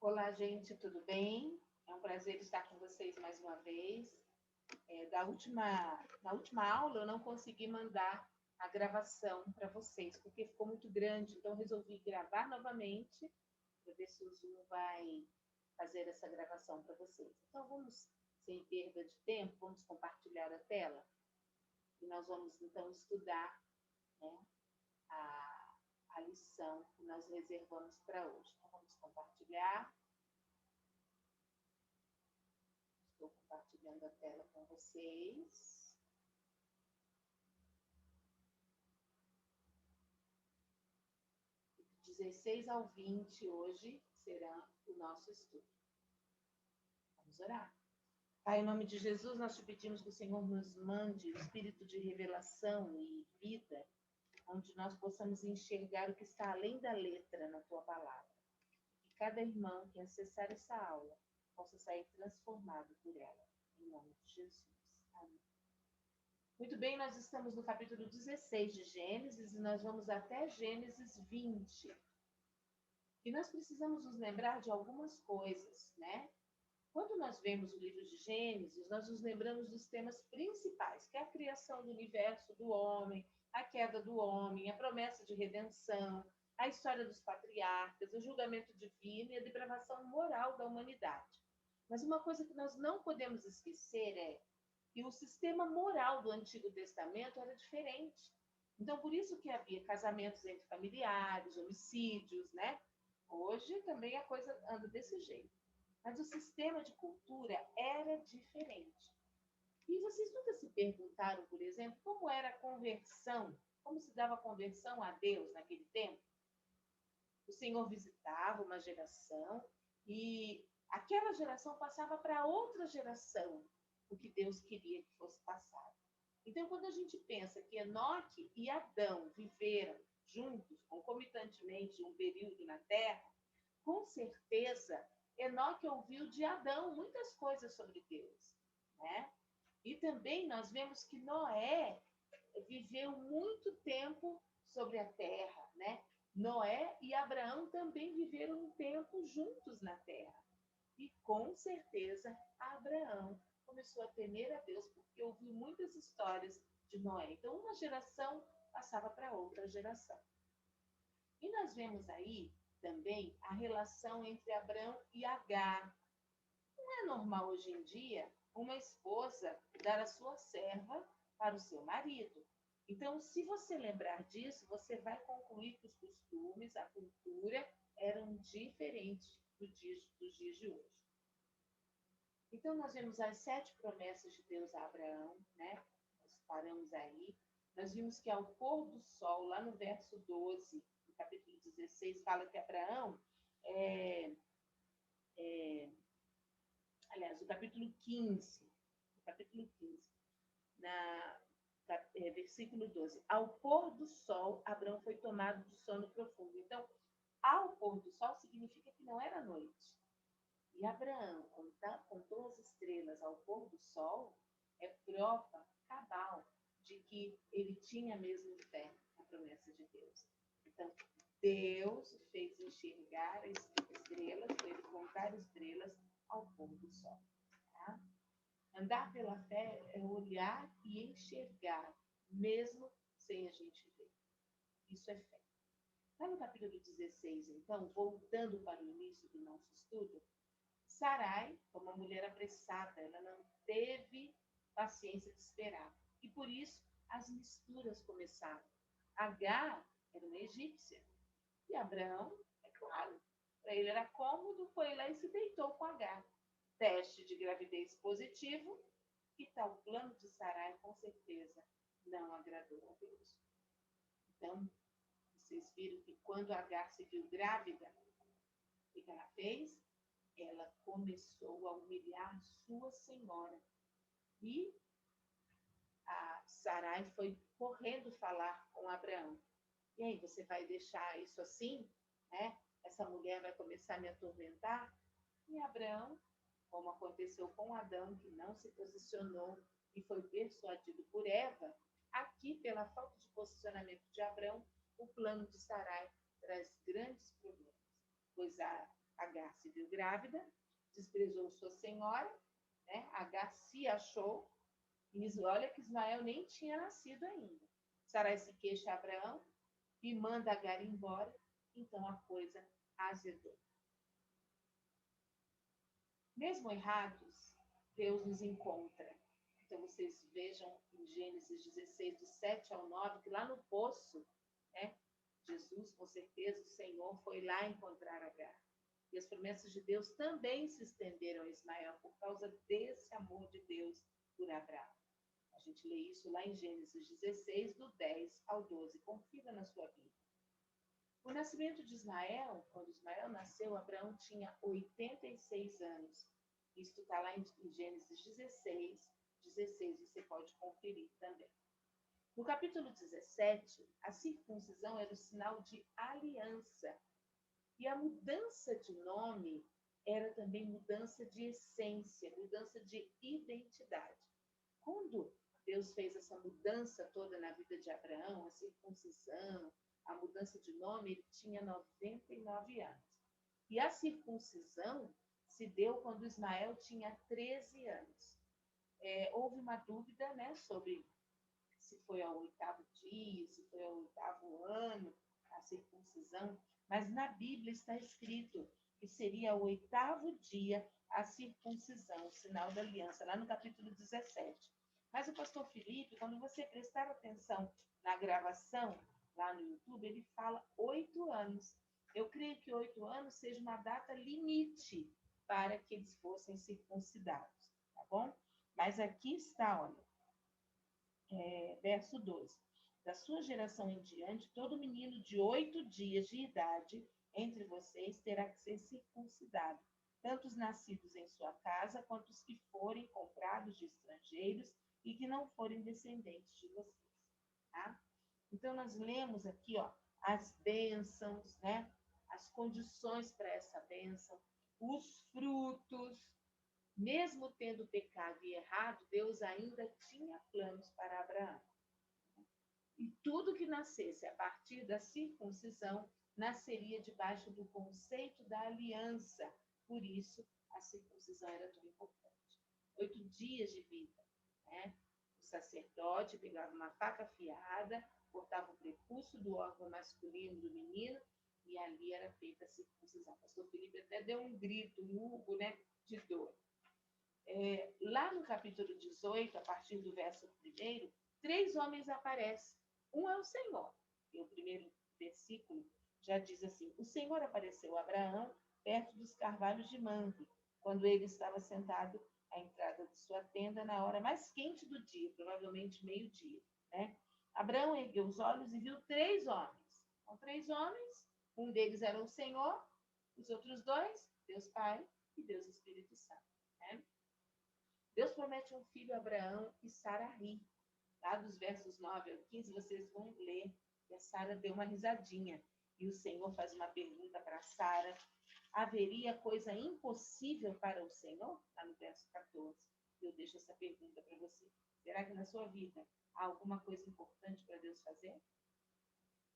Olá, gente, tudo bem? É um prazer estar com vocês mais uma vez. Na última aula, eu não consegui mandar a gravação para vocês, porque ficou muito grande, então resolvi gravar novamente para ver se o Zoom vai fazer essa gravação para vocês. Então, vamos, sem perda de tempo, vamos compartilhar a tela e nós vamos, então, estudar, né, a lição que nós reservamos para hoje. Então, vamos compartilhar. Estou compartilhando a tela com vocês. De 16 ao 20 hoje será o nosso estudo. Vamos orar. Pai, em nome de Jesus, nós te pedimos que o Senhor nos mande o espírito de revelação e vida, onde nós possamos enxergar o que está além da letra na tua palavra. Que cada irmão que acessar essa aula possa sair transformado por ela. Em nome de Jesus. Amém. Muito bem, nós estamos no capítulo 16 de Gênesis e nós vamos até Gênesis 20. E nós precisamos nos lembrar de algumas coisas, né? Quando nós vemos o livro de Gênesis, nós nos lembramos dos temas principais, que é a criação do universo, do homem, a queda do homem, a promessa de redenção, a história dos patriarcas, o julgamento divino e a depravação moral da humanidade. Mas uma coisa que nós não podemos esquecer é que o sistema moral do Antigo Testamento era diferente. Então, por isso que havia casamentos entre familiares, homicídios, né? Hoje também a coisa anda desse jeito. Mas o sistema de cultura era diferente. E vocês nunca se perguntaram, por exemplo, como era a conversão, como se dava a conversão a Deus naquele tempo? O Senhor visitava uma geração e aquela geração passava para outra geração o que Deus queria que fosse passado. Então, quando a gente pensa que Enoque e Adão viveram juntos, concomitantemente, um período na Terra, com certeza, Enoque ouviu de Adão muitas coisas sobre Deus, né? E também nós vemos que Noé viveu muito tempo sobre a terra, né? Noé e Abraão também viveram um tempo juntos na terra. E com certeza Abraão começou a temer a Deus porque ouviu muitas histórias de Noé. Então, uma geração passava para outra geração. E nós vemos aí também a relação entre Abraão e Agar. Não é normal hoje em dia uma esposa dar a sua serva para o seu marido. Então, se você lembrar disso, você vai concluir que os costumes, a cultura eram diferentes dos dias de hoje. Então, nós vemos as 7 promessas de Deus a Abraão, né? Nós paramos aí. Nós vimos que ao pôr do sol, lá no verso 12, no capítulo 16, fala que Abraão, aliás, o capítulo 15, versículo 12. Ao pôr do sol, Abraão foi tomado de sono profundo. Então, ao pôr do sol significa que não era noite. E Abraão contou as estrelas ao pôr do sol, é prova cabal de que ele tinha mesmo fé na promessa de Deus. Então, Deus o fez enxergar as estrelas, fez contar estrelas ao pôr do sol. Tá? Andar pela fé é olhar e enxergar, mesmo sem a gente ver. Isso é fé. Lá no capítulo 16, então, voltando para o início do nosso estudo, Sarai, como uma mulher apressada, ela não teve paciência de esperar. E por isso as misturas começaram. Agar era uma egípcia. E Abraão, é claro, para ele era cômodo, foi lá e se deitou com Agar. Teste de gravidez positivo, e tal plano de Sarai, com certeza, não agradou a Deus. Então, vocês viram que quando Agar se viu grávida, o que ela fez? Ela começou a humilhar sua senhora. E a Sarai foi correndo falar com Abraão. E aí, você vai deixar isso assim? Né? Essa mulher vai começar a me atormentar? E Abraão, como aconteceu com Adão, que não se posicionou e foi persuadido por Eva, aqui, pela falta de posicionamento de Abraão, o plano de Sarai traz grandes problemas, pois Agar se viu grávida, desprezou sua senhora, né? Agar se achou, e olha que Ismael nem tinha nascido ainda. Sarai se queixa a Abraão e manda Agar embora, então a coisa azedou. Mesmo errados, Deus nos encontra. Então vocês vejam em Gênesis 16, do 7 ao 9, que lá no poço, né, Jesus, com certeza, o Senhor foi lá encontrar Agar. E as promessas de Deus também se estenderam a Ismael por causa desse amor de Deus por Abraão. A gente lê isso lá em Gênesis 16, do 10 ao 12. Confira na sua Bíblia. O nascimento de Ismael, quando Ismael nasceu, Abraão tinha 86 anos. Isto está lá em Gênesis 16, você pode conferir também. No capítulo 17, a circuncisão era o sinal de aliança. E a mudança de nome era também mudança de essência, mudança de identidade. Quando Deus fez essa mudança toda na vida de Abraão, a circuncisão, a mudança de nome, ele tinha 99 anos. E a circuncisão se deu quando Ismael tinha 13 anos. Houve uma dúvida, né, sobre se foi ao 8º dia, se foi ao 8º ano a circuncisão, mas na Bíblia está escrito que seria o 8º dia a circuncisão, o sinal da aliança, lá no capítulo 17. Mas o pastor Felipe, quando você prestar atenção na gravação, lá no YouTube, ele fala 8 anos. Eu creio que 8 anos seja uma data limite para que eles fossem circuncidados, tá bom? Mas aqui está, olha, verso 12. Da sua geração em diante, todo menino de 8 dias de idade entre vocês terá que ser circuncidado, tanto os nascidos em sua casa, quanto os que forem comprados de estrangeiros e que não forem descendentes de vocês. Tá? Então, nós lemos aqui, ó, as bênçãos, né? As condições para essa bênção, os frutos. Mesmo tendo pecado e errado, Deus ainda tinha planos para Abraão. E tudo que nascesse a partir da circuncisão nasceria debaixo do conceito da aliança. Por isso, a circuncisão era tão importante. 8 dias de vida, né? O sacerdote pegava uma faca afiada, cortava o prepúcio do órgão masculino do menino e ali era feita a circuncisão. O pastor Felipe até deu um grito, um urro, né, de dor. Lá no capítulo 18, a partir do verso 1, 3 homens aparecem. Um é o Senhor. E o primeiro versículo já diz assim: o Senhor apareceu a Abraão perto dos carvalhos de Mamre, quando ele estava sentado à entrada de sua tenda na hora mais quente do dia, provavelmente meio-dia, né? Abraão ergueu os olhos e viu 3 homens. São 3 homens, um deles era o Senhor, os outros 2, Deus Pai e Deus Espírito Santo, né? Deus promete um filho a Abraão e Sara ri. Lá dos versos 9 ao 15, vocês vão ler que a Sara deu uma risadinha. E o Senhor faz uma pergunta para Sara: haveria coisa impossível para o Senhor? Lá no verso 14. Eu deixo essa pergunta para você. Será que na sua vida há alguma coisa importante para Deus fazer?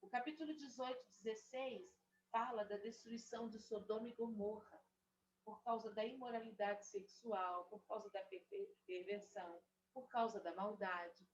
O capítulo 18, 16 fala da destruição de Sodoma e Gomorra, por causa da imoralidade sexual, por causa da perversão, por causa da maldade.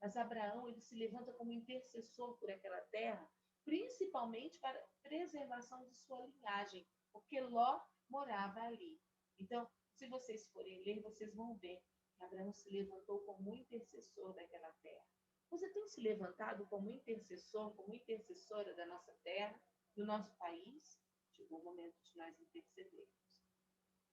Mas Abraão, ele se levanta como intercessor por aquela terra, principalmente para a preservação de sua linhagem, porque Ló morava ali. Então, se vocês forem ler, vocês vão ver que Abraão se levantou como intercessor daquela terra. Você tem se levantado como intercessor, como intercessora da nossa terra, do nosso país? Chegou o momento de nós intercedermos.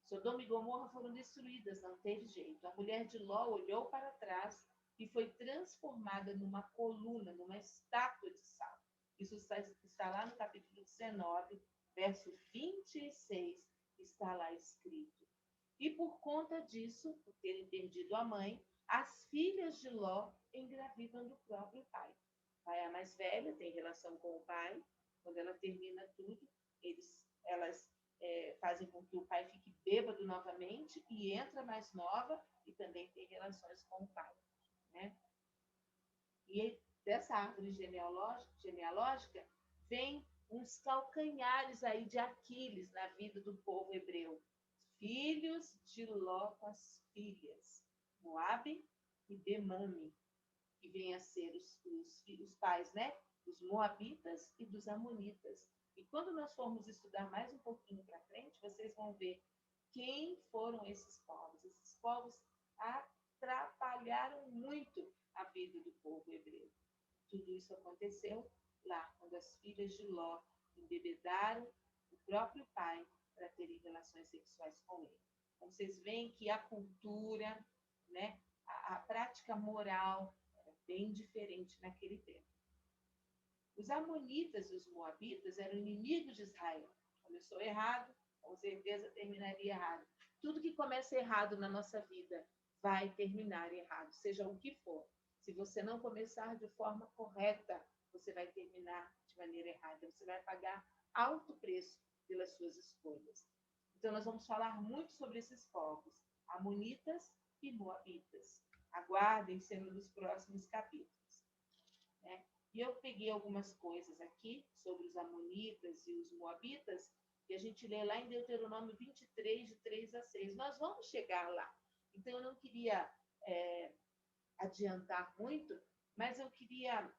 Sodoma e Gomorra foram destruídas, não teve jeito. A mulher de Ló olhou para trás e foi transformada numa coluna, numa estátua de sal. Isso está lá no capítulo 19, verso 26, está lá escrito. E por conta disso, por terem perdido a mãe, as filhas de Ló engravidam do próprio pai. A pai é a mais velha, tem relação com o pai. Quando ela termina tudo, elas fazem com que o pai fique bêbado novamente e entra mais nova e também tem relações com o pai, né? E dessa árvore genealógica vem uns calcanhares aí de Aquiles na vida do povo hebreu. Filhos de Ló com as filhas, Moabe e Bemame, que vêm a ser os pais, né? Dos Moabitas e dos Amonitas. E quando nós formos estudar mais um pouquinho para frente, vocês vão ver quem foram esses povos. Esses povos atrapalharam muito a vida do povo hebreu. Tudo isso aconteceu lá, quando as filhas de Ló embebedaram o próprio pai para terem relações sexuais com ele. Então, vocês veem que a cultura, né, a prática moral era bem diferente naquele tempo. Os amonitas e os moabitas eram inimigos de Israel. Começou errado, com certeza terminaria errado. Tudo que começa errado na nossa vida vai terminar errado, seja o que for. Se você não começar de forma correta, você vai terminar de maneira errada. Você vai pagar alto preço pelas suas escolhas. Então, nós vamos falar muito sobre esses povos, amonitas e moabitas. Aguardem sendo nos próximos capítulos, né? E eu peguei algumas coisas aqui sobre os amonitas e os moabitas, e a gente lê lá em Deuteronômio 23, de 3 a 6. Nós vamos chegar lá. Então, eu não queria adiantar muito, mas eu queria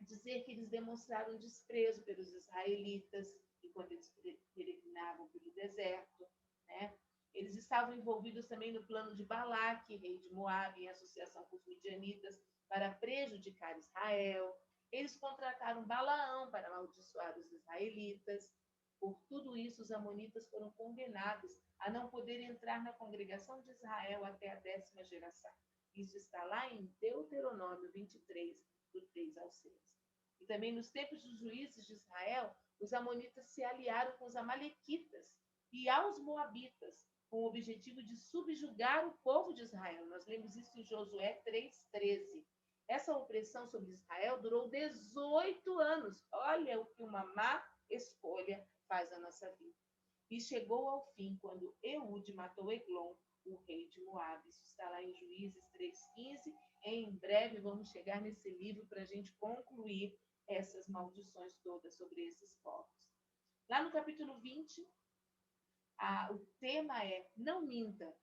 dizer que eles demonstraram desprezo pelos israelitas enquanto eles peregrinavam pelo deserto, né? Eles estavam envolvidos também no plano de Balaque, rei de Moabe, em associação com os midianitas, para prejudicar Israel. Eles contrataram Balaão para amaldiçoar os israelitas. Por tudo isso, os amonitas foram condenados a não poder entrar na congregação de Israel até a 10ª geração. Isso está lá em Deuteronômio 23, do 3 ao 6. E também nos tempos dos juízes de Israel, os amonitas se aliaram com os amalequitas e aos moabitas, com o objetivo de subjugar o povo de Israel. Nós lemos isso em Josué 3:13. Essa opressão sobre Israel durou 18 anos. Olha o que uma má escolha faz na nossa vida. E chegou ao fim quando Eude matou Eglon, o rei de Moabe. Isso está lá em Juízes 3:15. Em breve vamos chegar nesse livro para a gente concluir essas maldições todas sobre esses povos. Lá no capítulo 20, o tema é não minta.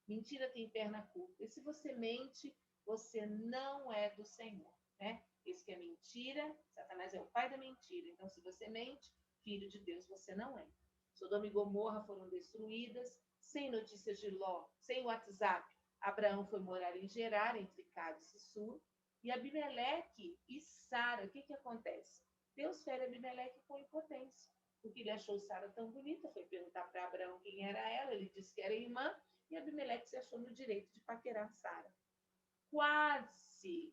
Mentira tem perna curta. E se você mente, você não é do Senhor, né? Isso que é mentira, Satanás é o pai da mentira. Então, se você mente, filho de Deus você não é. Sodoma e Gomorra foram destruídas, sem notícias de Ló, sem WhatsApp. Abraão foi morar em Gerar, entre Cádiz e Sur. E Abimeleque e Sara, o que acontece? Deus fere Abimeleque com impotência, porque ele achou Sara tão bonita, foi perguntar para Abraão quem era ela, ele disse que era irmã, e Abimeleque se achou no direito de paquerar Sara. Quase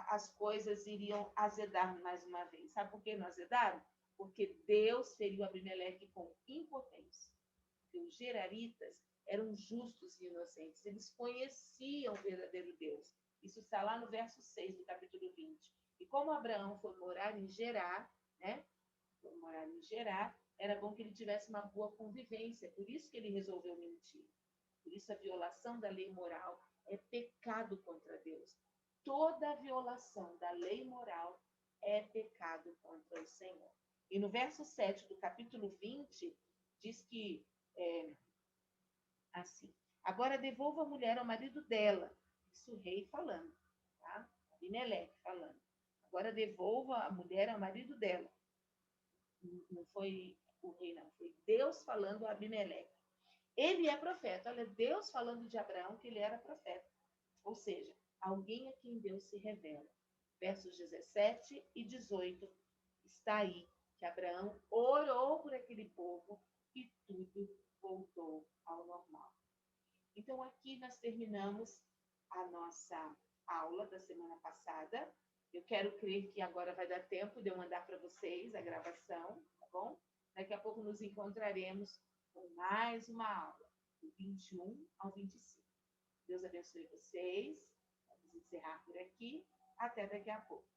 as coisas iriam azedar mais uma vez. Sabe por que não azedaram? Porque Deus feriu Abimeleque com impotência. Porque os geraritas eram justos e inocentes. Eles conheciam o verdadeiro Deus. Isso está lá no verso 6 do capítulo 20. E como Abraão foi morar em Gerar, né? Foi morar em Gerar, era bom que ele tivesse uma boa convivência. Por isso que ele resolveu mentir. Por isso a violação da lei moral é pecado contra Deus. Toda violação da lei moral é pecado contra o Senhor. E no verso 7 do capítulo 20, diz que, assim, agora devolva a mulher ao marido dela. Isso o rei falando, tá? Abimeleque falando. Agora devolva a mulher ao marido dela. Não foi o rei, não. Foi Deus falando a Abimeleque. Ele é profeta. Olha, Deus falando de Abraão que ele era profeta. Ou seja, alguém a quem Deus se revela. Versos 17 e 18 está aí que Abraão orou por aquele povo e tudo voltou ao normal. Então, aqui nós terminamos a nossa aula da semana passada. Eu quero crer que agora vai dar tempo de eu mandar para vocês a gravação, tá bom? Daqui a pouco nos encontraremos com mais uma aula, do 21 ao 25. Deus abençoe vocês. Vamos encerrar por aqui. Até daqui a pouco.